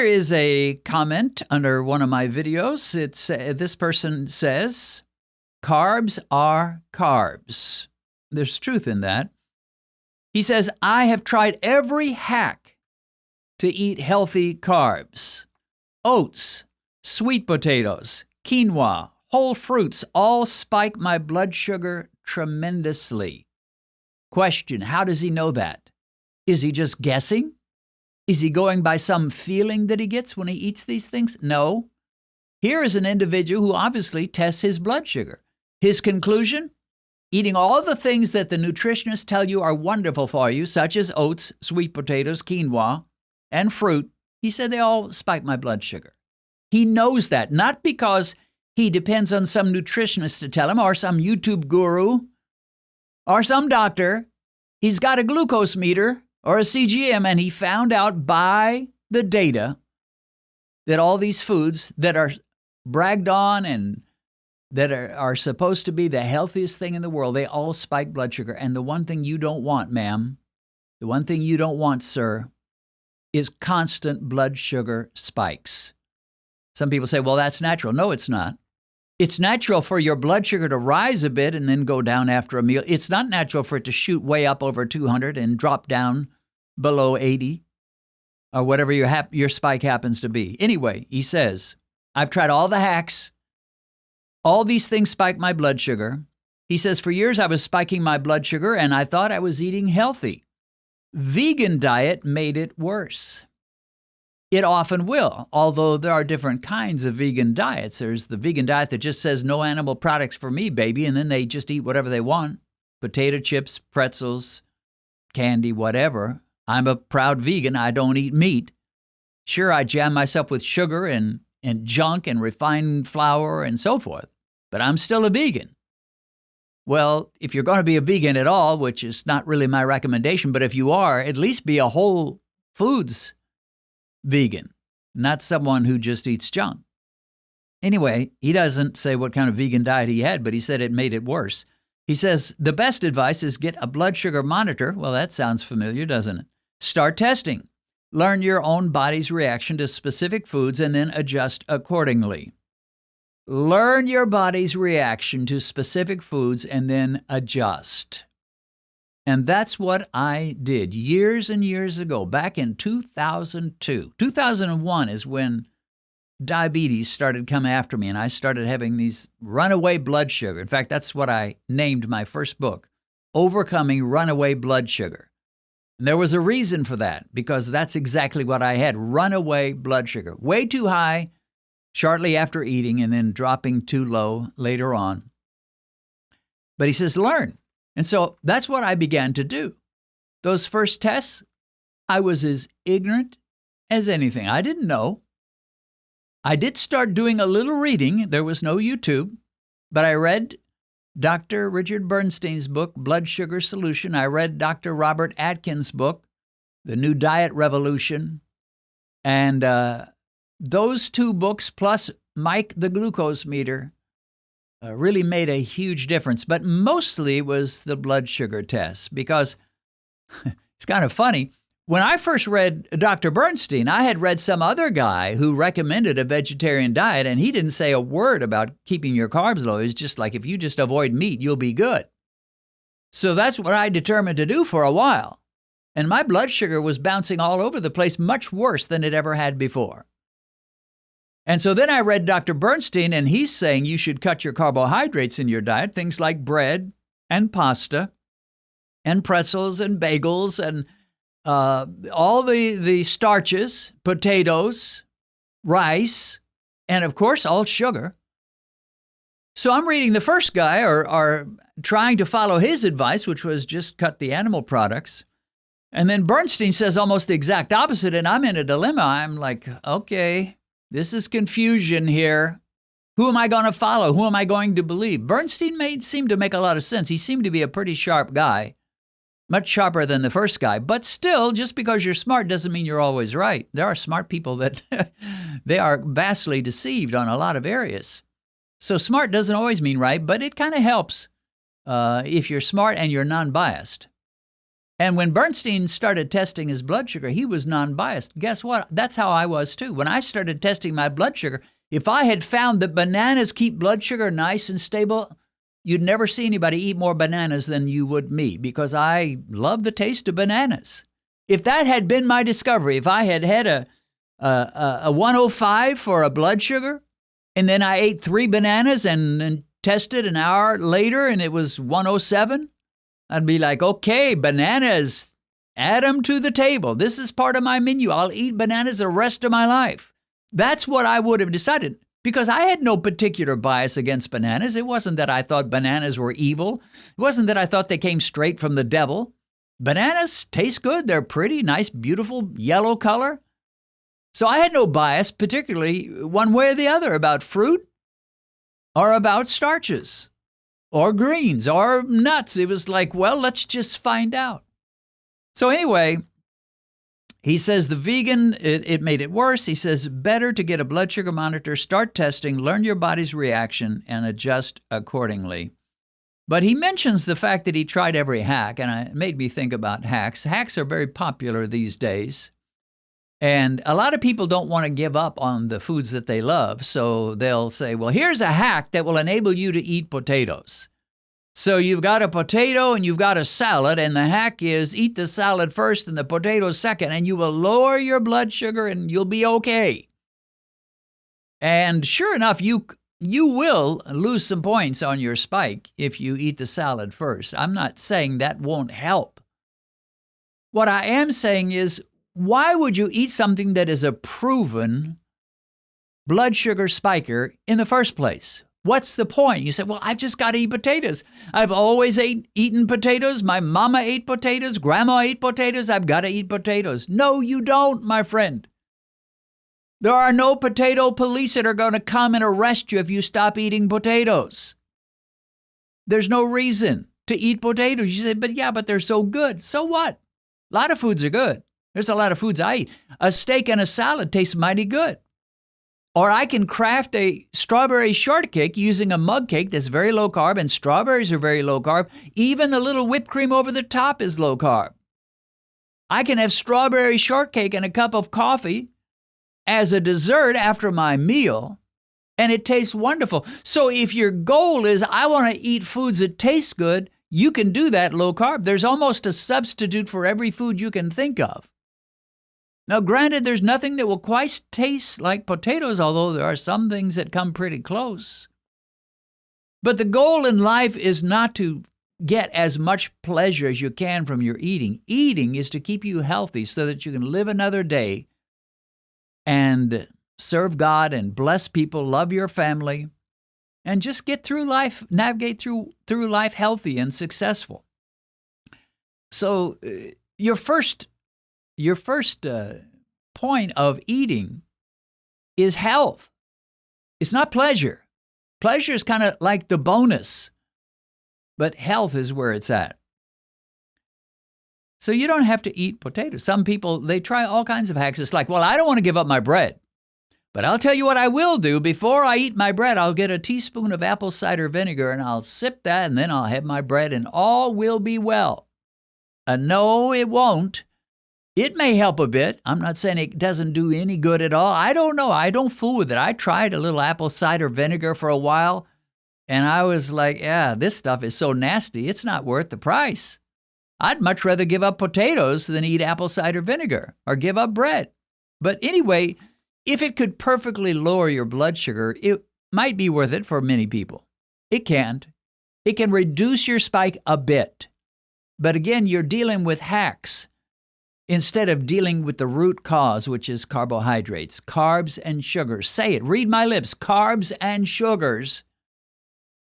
Here is a comment under one of my videos. This person says, carbs are carbs. There's truth in that. He says, I have tried every hack to eat healthy carbs. Oats, sweet potatoes, quinoa, whole fruits all spike my blood sugar tremendously. Question, how does he know that? Is he just guessing? Is he going by some feeling that he gets when he eats these things? No. Here is an individual who obviously tests his blood sugar. His conclusion? Eating all the things that the nutritionists tell you are wonderful for you, such as oats, sweet potatoes, quinoa, and fruit, he said they all spike my blood sugar. He knows that, not because he depends on some nutritionist to tell him, or some YouTube guru, or some doctor. He's got a glucose meter or a CGM, and he found out by the data that all these foods that are bragged on and that are supposed to be the healthiest thing in the world, they all spike blood sugar. And the one thing you don't want, ma'am, the one thing you don't want, sir, is constant blood sugar spikes. Some people say, well, that's natural. No, it's not. It's natural for your blood sugar to rise a bit and then go down after a meal. It's not natural for it to shoot way up over 200 and drop down below 80 or whatever your spike happens to be. Anyway, he says, I've tried all the hacks. All these things spike my blood sugar. He says, for years I was spiking my blood sugar and I thought I was eating healthy. Vegan diet made it worse. It often will, although there are different kinds of vegan diets. There's the vegan diet that just says no animal products for me, baby, and then they just eat whatever they want. Potato chips, pretzels, candy, whatever. I'm a proud vegan. I don't eat meat. Sure, I jam myself with sugar and junk and refined flour and so forth, but I'm still a vegan. Well, if you're going to be a vegan at all, which is not really my recommendation, but if you are, at least be a whole foods vegan, not someone who just eats junk. Anyway, he doesn't say what kind of vegan diet he had, but he said it made it worse. He says, the best advice is get a blood sugar monitor. Well, that sounds familiar, doesn't it? Start testing. Learn your own body's reaction to specific foods and then adjust accordingly. Learn your body's reaction to specific foods and then adjust. And that's what I did years and years ago, back in 2002. 2001 is when diabetes started coming after me, and I started having these runaway blood sugar. In fact, that's what I named my first book, Overcoming Runaway Blood Sugar. And there was a reason for that, because that's exactly what I had, runaway blood sugar. Way too high shortly after eating and then dropping too low later on. But he says, learn. And so that's what I began to do. Those first tests, I was as ignorant as anything. I didn't know. I did start doing a little reading. There was no YouTube, but I read Dr. Richard Bernstein's book, Blood Sugar Solution. I read Dr. Robert Atkins' book, The New Diet Revolution. And those two books, plus Mike the Glucose Meter, really made a huge difference. But mostly was the blood sugar test, because it's kind of funny. When I first read Dr. Bernstein, I had read some other guy who recommended a vegetarian diet, and he didn't say a word about keeping your carbs low. It's just like, if you just avoid meat, you'll be good. So that's what I determined to do for a while. And my blood sugar was bouncing all over the place, much worse than it ever had before. And so then I read Dr. Bernstein, and he's saying you should cut your carbohydrates in your diet, things like bread and pasta and pretzels and bagels and all the starches, potatoes, rice, and of course, all sugar. So I'm reading the first guy or trying to follow his advice, which was just cut the animal products. And then Bernstein says almost the exact opposite, and I'm in a dilemma. I'm like, okay, this is confusion here. Who am I going to follow? Who am I going to believe? Bernstein seemed to make a lot of sense. He seemed to be a pretty sharp guy, much sharper than the first guy. But still, just because you're smart doesn't mean you're always right. There are smart people that they are vastly deceived on a lot of areas. So smart doesn't always mean right, but it kind of helps if you're smart and you're non-biased. And when Bernstein started testing his blood sugar, he was non-biased. Guess what? That's how I was too. When I started testing my blood sugar, if I had found that bananas keep blood sugar nice and stable, you'd never see anybody eat more bananas than you would me, because I love the taste of bananas. If that had been my discovery, if I had had a 105 for a blood sugar, and then I ate 3 bananas and tested an hour later and it was 107, I'd be like, okay, bananas, add them to the table. This is part of my menu. I'll eat bananas the rest of my life. That's what I would have decided, because I had no particular bias against bananas. It wasn't that I thought bananas were evil. It wasn't that I thought they came straight from the devil. Bananas taste good. They're pretty, nice, beautiful yellow color. So I had no bias, particularly one way or the other, about fruit or about starches or greens or nuts. It was like, well, let's just find out. So anyway, he says the vegan, it made it worse. He says, better to get a blood sugar monitor, start testing, learn your body's reaction, and adjust accordingly. But he mentions the fact that he tried every hack, and it made me think about hacks. Hacks are very popular these days. And a lot of people don't want to give up on the foods that they love, so they'll say, well, here's a hack that will enable you to eat potatoes. So you've got a potato and you've got a salad, and the hack is eat the salad first and the potatoes second, and you will lower your blood sugar and you'll be okay. And sure enough, you will lose some points on your spike if you eat the salad first. I'm not saying that won't help. What I am saying is, why would you eat something that is a proven blood sugar spiker in the first place? What's the point? You say, well, I've just got to eat potatoes. I've always eaten potatoes. My mama ate potatoes. Grandma ate potatoes. I've got to eat potatoes. No, you don't, my friend. There are no potato police that are going to come and arrest you if you stop eating potatoes. There's no reason to eat potatoes. You say, but they're so good. So what? A lot of foods are good. There's a lot of foods I eat. A steak and a salad tastes mighty good. Or I can craft a strawberry shortcake using a mug cake that's very low carb, and strawberries are very low carb. Even the little whipped cream over the top is low carb. I can have strawberry shortcake and a cup of coffee as a dessert after my meal, and it tastes wonderful. So if your goal is, I want to eat foods that taste good, you can do that low carb. There's almost a substitute for every food you can think of. Now, granted, there's nothing that will quite taste like potatoes, although there are some things that come pretty close. But the goal in life is not to get as much pleasure as you can from your eating. Eating is to keep you healthy so that you can live another day and serve God and bless people, love your family, and just get through life, navigate through life healthy and successful. So your first point of eating is health. It's not pleasure. Pleasure is kind of like the bonus, but health is where it's at. So you don't have to eat potatoes. Some people, they try all kinds of hacks. It's like, well, I don't want to give up my bread, but I'll tell you what I will do. Before I eat my bread, I'll get a teaspoon of apple cider vinegar and I'll sip that, and then I'll have my bread and all will be well. No, it won't. It may help a bit. I'm not saying it doesn't do any good at all. I don't know. I don't fool with it. I tried a little apple cider vinegar for a while, and I was like, yeah, this stuff is so nasty. It's not worth the price. I'd much rather give up potatoes than eat apple cider vinegar or give up bread. But anyway, if it could perfectly lower your blood sugar, it might be worth it for many people. It can't. It can reduce your spike a bit. But again, you're dealing with hacks instead of dealing with the root cause, which is carbohydrates, carbs and sugars. Say it. Read my lips. Carbs and sugars.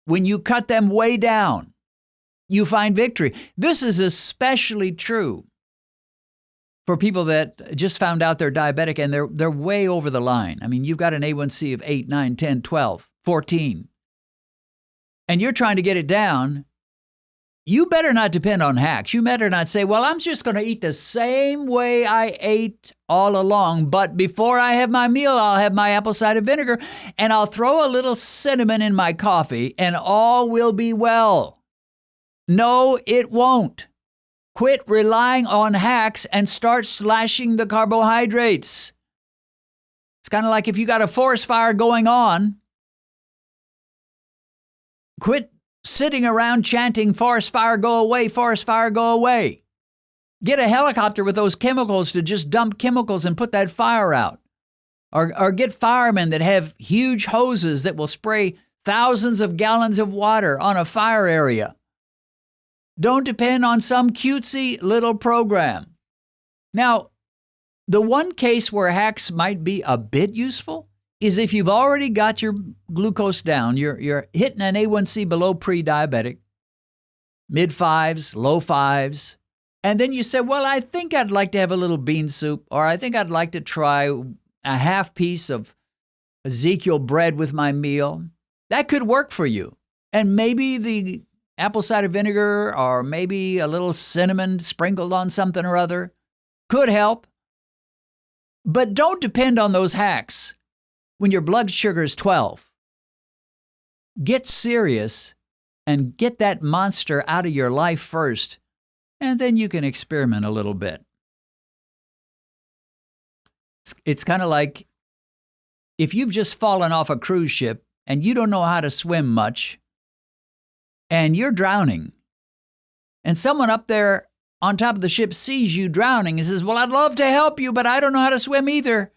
When you cut them way down, you find victory. This is especially true for people that just found out they're diabetic and they're way over the line. I mean, you've got an A1C of 8, 9, 10, 12, 14, and you're trying to get it down. You better not depend on hacks. You better not say, well, I'm just going to eat the same way I ate all along, but before I have my meal, I'll have my apple cider vinegar, and I'll throw a little cinnamon in my coffee, and all will be well. No, it won't. Quit relying on hacks and start slashing the carbohydrates. It's kind of like if you got a forest fire going on, quit sitting around chanting, forest fire, go away, forest fire, go away. Get a helicopter with those chemicals to just dump chemicals and put that fire out. Or get firemen that have huge hoses that will spray thousands of gallons of water on a fire area. Don't depend on some cutesy little program. Now, the one case where hacks might be a bit useful is if you've already got your glucose down, you're hitting an A1C below pre-diabetic, mid-5s, low-5s, and then you say, well, I think I'd like to have a little bean soup, or I think I'd like to try a half piece of Ezekiel bread with my meal. That could work for you. And maybe the apple cider vinegar or maybe a little cinnamon sprinkled on something or other could help. But don't depend on those hacks when your blood sugar is 12. Get serious and get that monster out of your life first, and then you can experiment a little bit. It's kind of like if you've just fallen off a cruise ship and you don't know how to swim much and you're drowning, and someone up there on top of the ship sees you drowning and says, well, I'd love to help you, but I don't know how to swim either.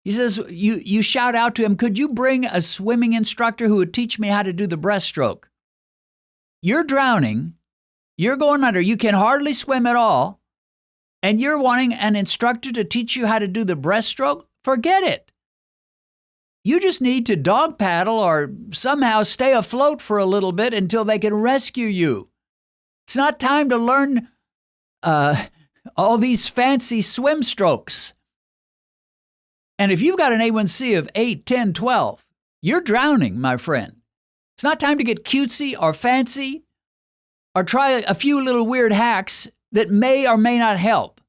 He says, you shout out to him, could you bring a swimming instructor who would teach me how to do the breaststroke? You're drowning. You're going under. You can hardly swim at all. And you're wanting an instructor to teach you how to do the breaststroke? Forget it. You just need to dog paddle or somehow stay afloat for a little bit until they can rescue you. It's not time to learn all these fancy swim strokes. And if you've got an A1C of 8, 10, 12, you're drowning, my friend. It's not time to get cutesy or fancy or try a few little weird hacks that may or may not help.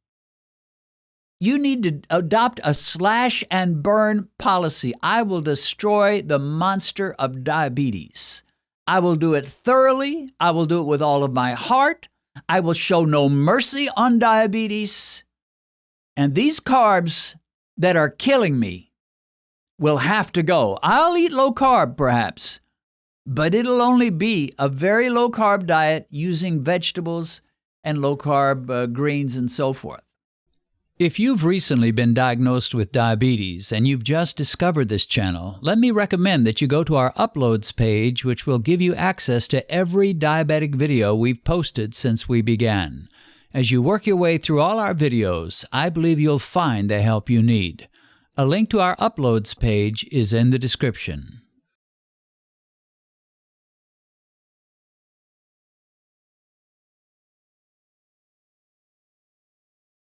You need to adopt a slash and burn policy. I will destroy the monster of diabetes. I will do it thoroughly. I will do it with all of my heart. I will show no mercy on diabetes. And these carbs that are killing me will have to go. I'll eat low carb perhaps, but it'll only be a very low carb diet using vegetables and low carb greens and so forth. If you've recently been diagnosed with diabetes and you've just discovered this channel, let me recommend that you go to our uploads page, which will give you access to every diabetic video we've posted since we began. As you work your way through all our videos, I believe you'll find the help you need. A link to our uploads page is in the description.